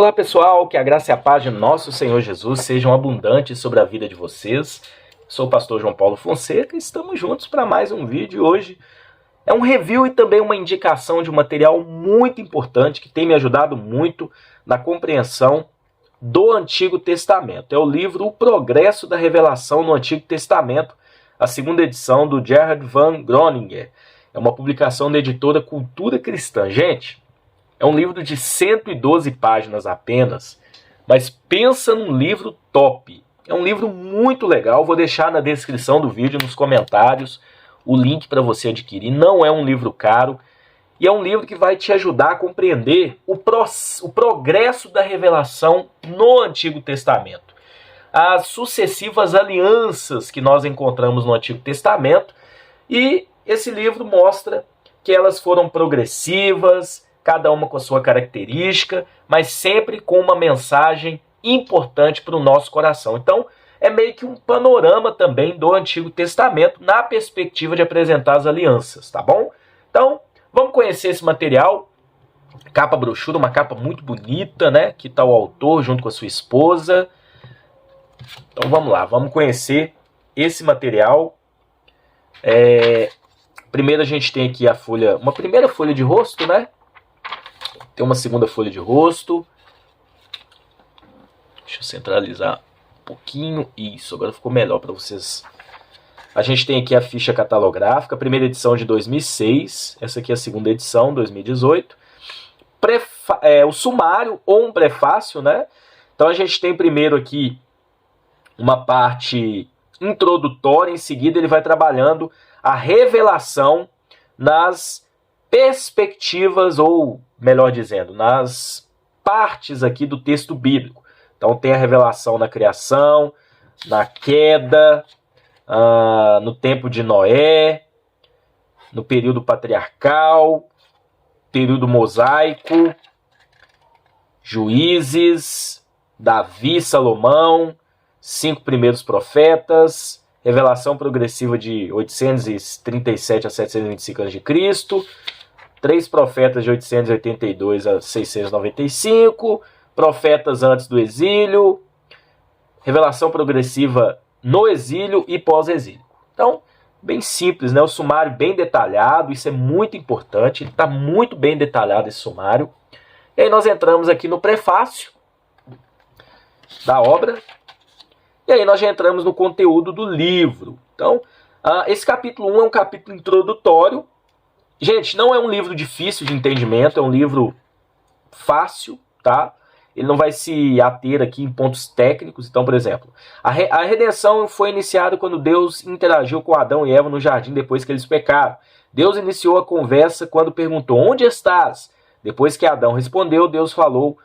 Olá pessoal, que a graça e a paz de nosso Senhor Jesus sejam abundantes sobre a vida de vocês. Sou o pastor João Paulo Fonseca e estamos juntos para mais um vídeo. Hoje é um review e também uma indicação de um material muito importante que tem me ajudado muito na compreensão do Antigo Testamento. É o livro O Progresso da Revelação no Antigo Testamento, a segunda edição do Gerhard van Groningen. É uma publicação da editora Cultura Cristã. Gente, é um livro de 112 páginas apenas, mas pensa num livro top. É um livro muito legal, vou deixar na descrição do vídeo, nos comentários, o link para você adquirir. Não é um livro caro e é um livro que vai te ajudar a compreender o progresso da revelação no Antigo Testamento. As sucessivas alianças que nós encontramos no Antigo Testamento, e esse livro mostra que elas foram progressivas, cada uma com a sua característica, mas sempre com uma mensagem importante para o nosso coração. Então, é meio que um panorama também do Antigo Testamento na perspectiva de apresentar as alianças, tá bom? Então, vamos conhecer esse material. Capa brochura, uma capa muito bonita, né? Aqui está o autor junto com a sua esposa. Então, vamos lá, vamos conhecer esse material. Primeiro a gente tem aqui a folha, uma primeira folha de rosto, né? Tem uma segunda folha de rosto. Deixa eu centralizar um pouquinho. Isso, agora ficou melhor para vocês. A gente tem aqui a ficha catalográfica, primeira edição de 2006. Essa aqui é a segunda edição, 2018. O sumário ou um prefácio, né? Então a gente tem primeiro aqui uma parte introdutória. Em seguida ele vai trabalhando a revelação nas perspectivas, ou melhor dizendo, nas partes aqui do texto bíblico. Então tem a revelação na criação, na queda, no tempo de Noé, no período patriarcal, período mosaico, Juízes, Davi, Salomão, 5 primeiros profetas, revelação progressiva de 837 a 725 a.C., 3 profetas de 882 a 695, profetas antes do exílio, revelação progressiva no exílio e pós-exílio. Então, bem simples, né? O sumário bem detalhado, isso é muito importante, está muito bem detalhado esse sumário. E aí nós entramos aqui no prefácio da obra, e aí nós já entramos no conteúdo do livro. Então, esse capítulo 1 é um capítulo introdutório. Gente, não é um livro difícil de entendimento, é um livro fácil, tá? Ele não vai se ater aqui em pontos técnicos. Então, por exemplo, a redenção foi iniciada quando Deus interagiu com Adão e Eva no jardim depois que eles pecaram. Deus iniciou a conversa quando perguntou: onde estás? Depois que Adão respondeu, Deus falou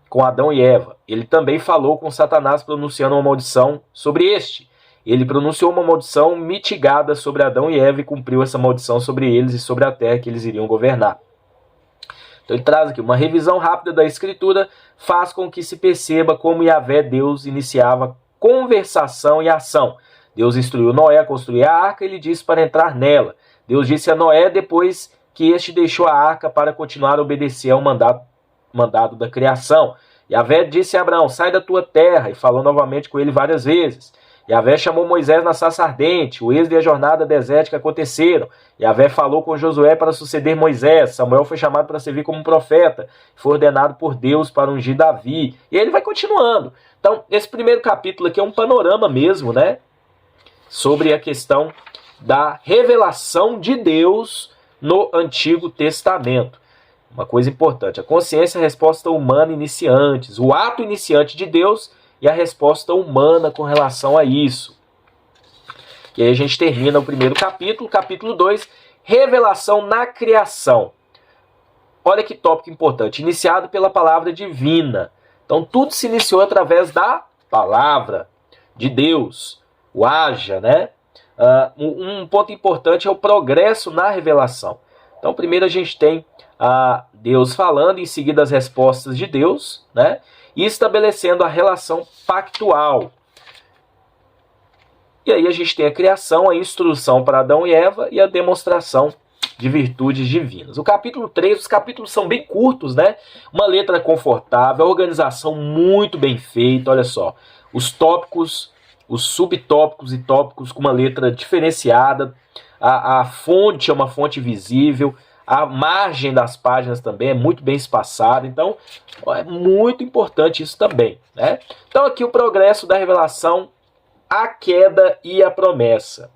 com Adão e Eva. Ele também falou com Satanás, pronunciando uma maldição sobre este. Ele pronunciou uma maldição mitigada sobre Adão e Eva e cumpriu essa maldição sobre eles e sobre a terra que eles iriam governar. Então ele traz aqui uma revisão rápida da Escritura, faz com que se perceba como Yahvé, Deus, iniciava conversação e ação. Deus instruiu Noé a construir a arca e lhe disse para entrar nela. Deus disse a Noé depois que este deixou a arca para continuar a obedecer ao mandado da criação. Yahvé disse a Abraão: sai da tua terra, e falou novamente com ele várias vezes. Yahvé chamou Moisés na sarça ardente, o êxodo e a jornada desértica aconteceram. Yahvé falou com Josué para suceder Moisés. Samuel foi chamado para servir como profeta, foi ordenado por Deus para ungir Davi. E ele vai continuando. Então, esse primeiro capítulo aqui é um panorama mesmo, né? Sobre a questão da revelação de Deus no Antigo Testamento. Uma coisa importante: a consciência é a resposta humana iniciantes, o ato iniciante de Deus e a resposta humana com relação a isso. E aí a gente termina o primeiro capítulo, capítulo 2, revelação na criação. Olha que tópico importante: iniciado pela palavra divina. Então tudo se iniciou através da palavra de Deus, o haja, né? Um ponto importante é o progresso na revelação. Então primeiro a gente tem Deus falando, em seguida as respostas de Deus, né? E estabelecendo a relação pactual. E aí a gente tem a criação, a instrução para Adão e Eva e a demonstração de virtudes divinas. O capítulo 3, os capítulos são bem curtos, né? Uma letra confortável, a organização muito bem feita, olha só. Os tópicos, os subtópicos e tópicos com uma letra diferenciada. A fonte é uma fonte visível. A margem das páginas também é muito bem espaçada. Então, é muito importante isso também, né? Então, aqui o progresso da revelação, a queda e a promessa.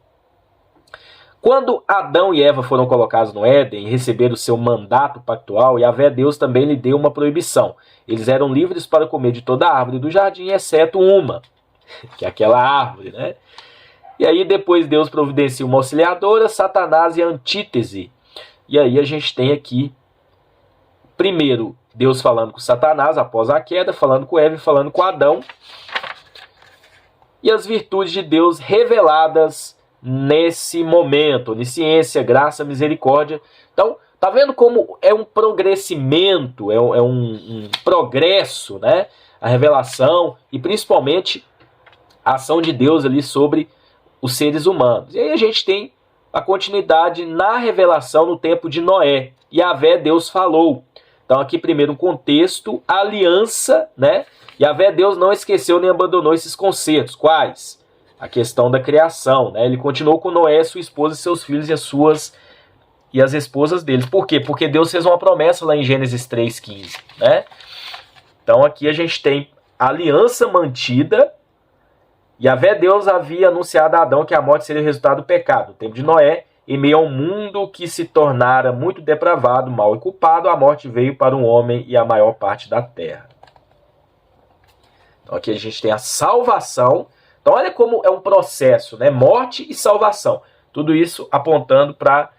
Quando Adão e Eva foram colocados no Éden e receberam o seu mandato pactual, Yahvé Deus também lhe deu uma proibição. Eles eram livres para comer de toda a árvore do jardim, exceto uma, que é aquela árvore, né? E aí depois Deus providencia uma auxiliadora, Satanás e a antítese. E aí a gente tem aqui, primeiro, Deus falando com Satanás após a queda, falando com Eva e falando com Adão. E as virtudes de Deus reveladas nesse momento, onisciência, graça, misericórdia. Então, tá vendo como é um progressimento, é um progresso, né? A revelação e principalmente a ação de Deus ali sobre os seres humanos. E aí a gente tem a continuidade na revelação no tempo de Noé. Yahvé Deus falou. Então aqui primeiro um contexto, aliança, né? Yahvé Deus não esqueceu nem abandonou esses conceitos. Quais? A questão da criação, né? Ele continuou com Noé, sua esposa, seus filhos e as esposas deles. Por quê? Porque Deus fez uma promessa lá em Gênesis 3,15, né? Então aqui a gente tem a aliança mantida. Yahvé Deus havia anunciado a Adão que a morte seria o resultado do pecado. No tempo de Noé, em meio a um mundo que se tornara muito depravado, mal e culpado, a morte veio para o homem e a maior parte da terra. Então aqui a gente tem a salvação. Então olha como é um processo, né? Morte e salvação. Tudo isso apontando para a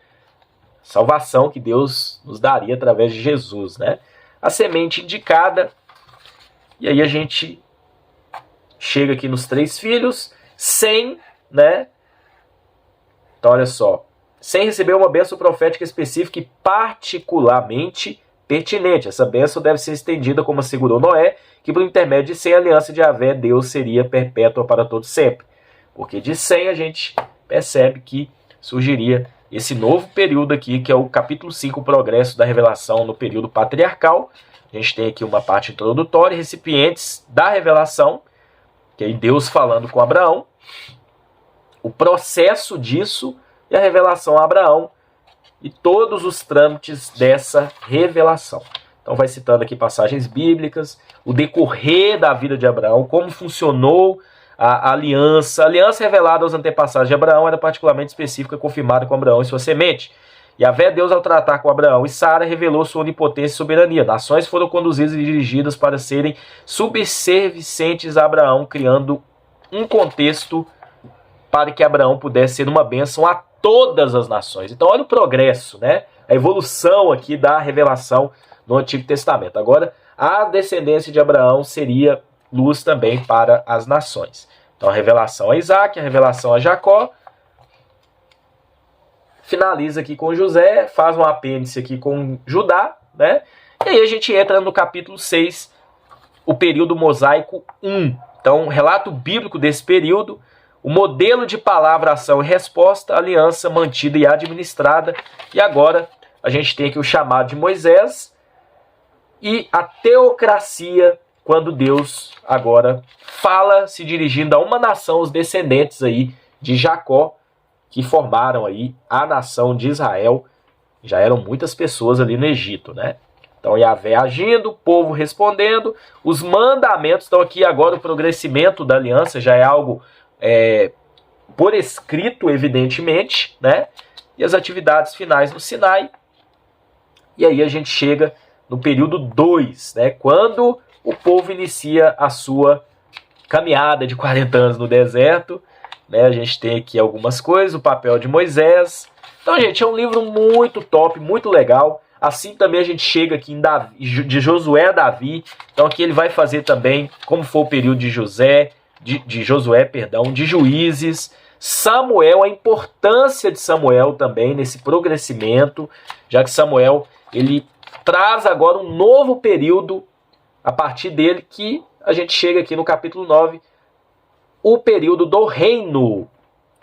salvação que Deus nos daria através de Jesus, né? A semente indicada. E aí a gente chega aqui nos 3 filhos, sem, né? Então olha só. Sem receber uma bênção profética específica e particularmente pertinente. Essa bênção deve ser estendida, como assegurou Noé, que por intermédio de Sem, a aliança de Yahvé, Deus seria perpétua para todo sempre. Porque de Sem a gente percebe que surgiria esse novo período aqui, que é o capítulo 5, o progresso da revelação no período patriarcal. A gente tem aqui uma parte introdutória, recipientes da revelação, que aí Deus falando com Abraão, o processo disso e a revelação a Abraão e todos os trâmites dessa revelação. Então vai citando aqui passagens bíblicas, o decorrer da vida de Abraão, como funcionou a aliança. A aliança revelada aos antepassados de Abraão era particularmente específica, confirmada com Abraão e sua semente. Yahvé Deus, ao tratar com Abraão e Sara, revelou sua onipotência e soberania. Nações foram conduzidas e dirigidas para serem subservientes a Abraão, criando um contexto para que Abraão pudesse ser uma bênção a todas as nações. Então olha o progresso, né? A evolução aqui da revelação no Antigo Testamento. Agora, a descendência de Abraão seria luz também para as nações. Então a revelação a Isaac, a revelação a Jacó, finaliza aqui com José, faz um apêndice aqui com Judá, né? E aí a gente entra no capítulo 6, o período mosaico 1. Então, relato bíblico desse período, o modelo de palavra, ação e resposta, aliança mantida e administrada. E agora a gente tem aqui o chamado de Moisés e a teocracia, quando Deus agora fala se dirigindo a uma nação, os descendentes aí de Jacó, que formaram aí a nação de Israel. Já eram muitas pessoas ali no Egito, né? Então Yahvé agindo, o povo respondendo, os mandamentos. Então aqui agora o progressimento da aliança já é algo por escrito, evidentemente, né? E as atividades finais no Sinai. E aí a gente chega no período 2, né? Quando o povo inicia a sua caminhada de 40 anos no deserto. Né, a gente tem aqui algumas coisas, o papel de Moisés. Então, gente, é um livro muito top, muito legal. Assim também a gente chega aqui em Davi, de Josué a Davi. Então aqui ele vai fazer também como foi o período de Josué, de Juízes, Samuel, a importância de Samuel também nesse progressimento, já que Samuel ele traz agora um novo período a partir dele, que a gente chega aqui no capítulo 9, o período do reino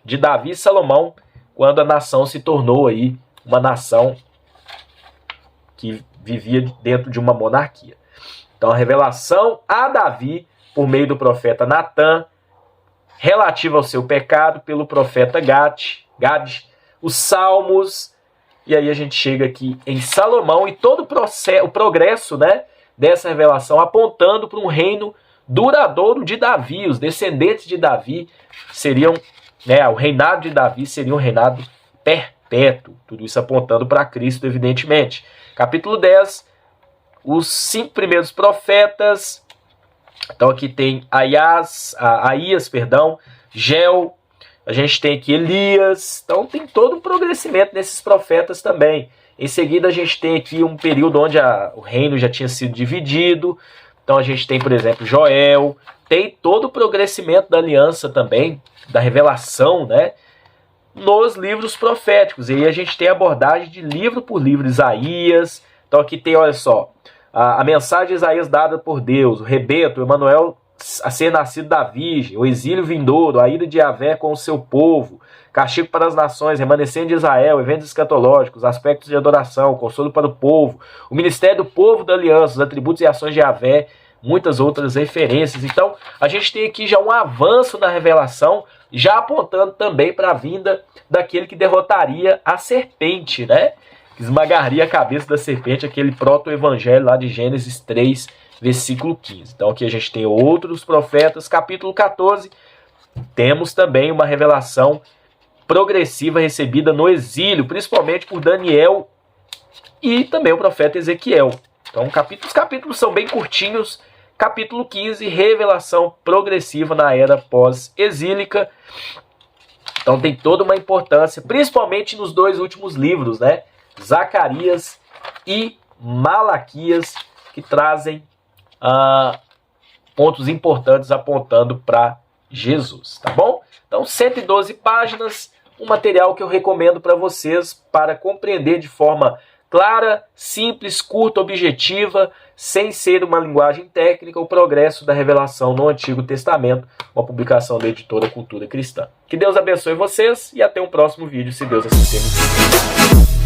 de Davi e Salomão, quando a nação se tornou aí uma nação que vivia dentro de uma monarquia. Então a revelação a Davi, por meio do profeta Natã, relativa ao seu pecado pelo profeta Gad, os Salmos, e aí a gente chega aqui em Salomão e todo o progresso, né, dessa revelação apontando para um reino duradouro de Davi. Os descendentes de Davi seriam, né, o reinado de Davi seria um reinado perpétuo. Tudo isso apontando para Cristo, evidentemente. Capítulo 10, os 5 primeiros profetas. Então aqui tem Aías, Gel, a gente tem aqui Elias. Então tem todo um progressimento nesses profetas também. Em seguida a gente tem aqui um período onde o reino já tinha sido dividido. Então a gente tem, por exemplo, Joel. Tem todo o progressimento da aliança também, da revelação, né, nos livros proféticos. E aí a gente tem a abordagem de livro por livro, Isaías. Então aqui tem, olha só, a mensagem de Isaías dada por Deus, o rebento, o Emanuel a ser nascido da Virgem, o exílio vindouro, a ida de Yahvé com o seu povo, castigo para as nações, remanescente de Israel, eventos escatológicos, aspectos de adoração, consolo para o povo, o ministério do povo da aliança, os atributos e ações de Yahvé, muitas outras referências. Então a gente tem aqui já um avanço na revelação, já apontando também para a vinda daquele que derrotaria a serpente, né? Esmagaria a cabeça da serpente, aquele proto-evangelho lá de Gênesis 3, versículo 15. Então aqui a gente tem outros profetas. Capítulo 14, temos também uma revelação progressiva recebida no exílio, principalmente por Daniel e também o profeta Ezequiel. Então os capítulos são bem curtinhos. Capítulo 15, revelação progressiva na era pós-exílica. Então tem toda uma importância, principalmente nos 2 últimos livros, né? Zacarias e Malaquias, que trazem pontos importantes apontando para Jesus, tá bom? Então 112 páginas, um material que eu recomendo para vocês para compreender de forma clara, simples, curta, objetiva, sem ser uma linguagem técnica, o progresso da revelação no Antigo Testamento, uma publicação da editora Cultura Cristã. Que Deus abençoe vocês e até um próximo vídeo, se Deus assim permitir.